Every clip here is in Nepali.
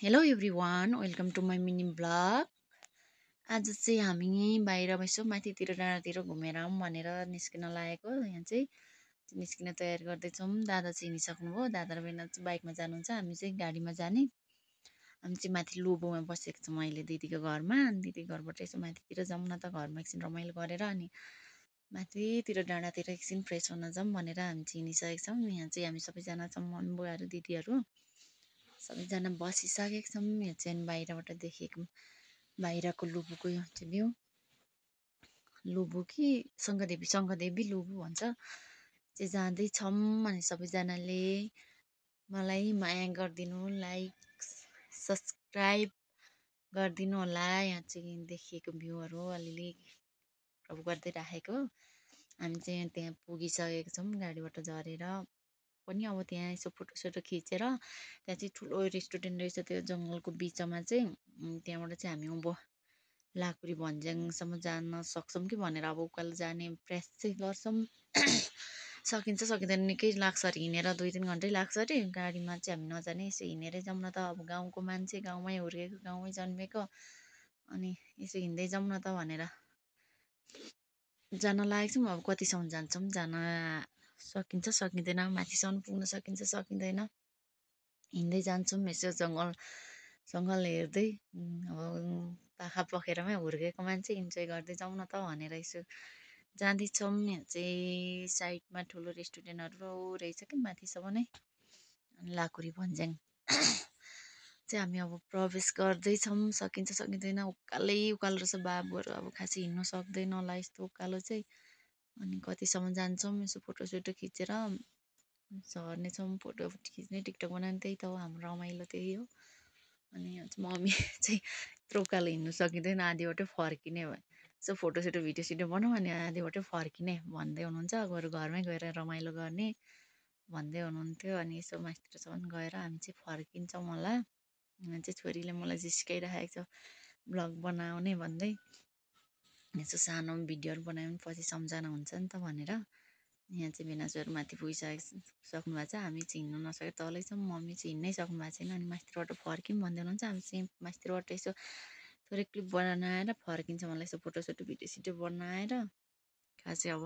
Hello everyone, welcome to my mini blog. आज चाहिँ हामी बाहिर यसो माथितिर डाँडातिर घुमेर आऊँ भनेर निस्किन लागेको। यहाँ चाहिँ निस्किन तयारी गर्दैछौँ। दादा चाहिँ हिँडिसक्नुभयो। दादा र बहिनी चाहिँ बाइकमा जानुहुन्छ, हामी चाहिँ गाडीमा जाने। हामी चाहिँ माथि लोबोमा बसेको छौँ अहिले दिदीको घरमा। दिदीको घरबाट यसो माथितिर जाऊँ न त, घरमा एकछिन रमाइलो गरेर अनि माथितिर डाँडातिर एकछिन फ्रेस हुन जाऊँ भनेर हामी चाहिँ हिँडिसकेको छौँ। यहाँ चाहिँ हामी सबैजना छौँ, मम्मी बुवाहरू दिदीहरू सबैजना बसिसकेको छौँ। यहाँ चाहिँ बाहिरबाट देखेको बाहिरको लुबुको चाहिँ भ्यू। लुबु कि शङ्खदेवी लुबु भन्छ चाहिँ जाँदैछौँ। अनि सबैजनाले मलाई माया गरिदिनु, लाइक सब्सक्राइब गरिदिनु होला। यहाँ चाहिँ देखिएको भ्यूहरू अलिअलि प्रभ गर्दै राखेको। हामी चाहिँ त्यहाँ पुगिसकेको छौँ गाडीबाट झरेर पनि। अब त्यहाँ यसो फोटोसोटो खिचेर त्यहाँ चाहिँ ठुलो रेस्टुरेन्ट रहेछ त्यो जङ्गलको बिचमा चाहिँ। त्यहाँबाट चाहिँ हामी अब लाकुरी भन्ज्याङसम्म जान सक्छौँ कि भनेर अब उकालो जाने प्रयास चाहिँ गर्छौँ। सकिन्छ सकिँदैन निकै लाग्छ अरे, हिँडेर 2-3 घन्टै लाग्छ अरे। गाडीमा चाहिँ हामी नजाने, यसो हिँडेरै जाऊँ न त। अब गाउँको मान्छे, गाउँमै हुर्केको, गाउँमै जन्मेको, अनि यसो हिँड्दै जाऊँ न त भनेर जान लागेको छौँ। अब कतिसम्म जान्छौँ, जान सकिन्छ सकिँदैन, माथिसम्म पुग्न सकिन्छ सकिँदैन, हिँड्दै जान्छौँ यसो जङ्गल हेर्दै। अब पाखा पखेरामै हुर्केको मान्छे, इन्जोय गर्दै जाउँ न त भनेर यसो जाँदैछौँ। यहाँ चाहिँ साइडमा ठुलो रेस्टुरेन्टहरू रहेछ कि माथिसम्म नै। लाकुरी भन्ज्याङ चाहिँ हामी अब प्रवेश गर्दैछौँ। सकिन्छ सकिँदैन, उकालो रहेछ बाबुहरू, अब खासै हिँड्नु सक्दैन होला यस्तो उकालो चाहिँ। अनि कतिसम्म जान्छौँ, यसो फोटोसोटो खिचेर झर्नेछौँ। फोटो खिच्ने, टिकटक बनाउने त्यही त हो हाम्रो रमाइलो, त्यही हो। अनि मम्मी चाहिँ यत्रो उकालो हिँड्नु सकिँदैन, आधीबाटै फर्किने भयो। यसो फोटोसोटो भिडियो बनाऊ अनि आधीबाटै फर्किने भन्दै हुनुहुन्छ। बरु घरमै गएर रमाइलो गर्ने भन्दै हुनुहुन्थ्यो। अनि यसो माथितिरसम्म गएर हामी चाहिँ फर्किन्छौँ होला। यहाँ चाहिँ छोरीले मलाई जिस्काइराखेको छ ब्लग बनाउने भन्दै। यसो सानो भिडियोहरू बनायो भने पछि सम्झना हुन्छ नि त भनेर। यहाँ चाहिँ भेनाजुहरू माथि सक्नु भएको छ, हामी चाहिँ हिँड्नु नसकेर तलै छौँ। मम्मी चाहिँ हिँड्नै सक्नु भएको छैन। अनि माथितिरबाट फर्क्यौँ भन्दै हुनुहुन्छ। हामी चाहिँ माथितिरबाट यसो थोरै क्लिप बनाएर फर्किन्छौँ होला। यसो फोटोसोटो भिडियो बनाएर। खासै अब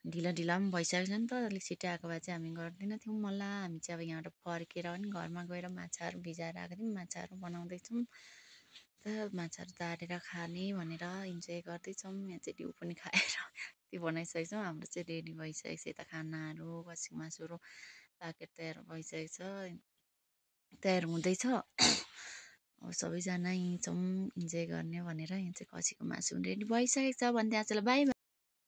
ढिला पनि भइसकेको छ नि त, अलिक छिट्टै आएको भए चाहिँ हामी गर्दैन थियौँ होला। हामी चाहिँ अब यहाँबाट फर्केर पनि घरमा गएर माछाहरू भिजाएर आएको थियौँ, माछाहरू बनाउँदैछौँ त। माछाहरू तारेर खाने भनेर इन्जोय गर्दैछौँ। यहाँ चाहिँ डिउ पनि खाएर त्यो बनाइसकेको छौँ। हाम्रो चाहिँ रेडी भइसकेको छ, यता खानाहरू खसीको मासुहरू पाकेट तयार भइसकेको छ, तयार हुँदैछ। अब सबैजना यहीँ छौँ इन्जोय गर्ने भनेर। यहाँ चाहिँ खसीको मासु रेडी भइसकेको छ भन्दै आजलाई बाई बाई।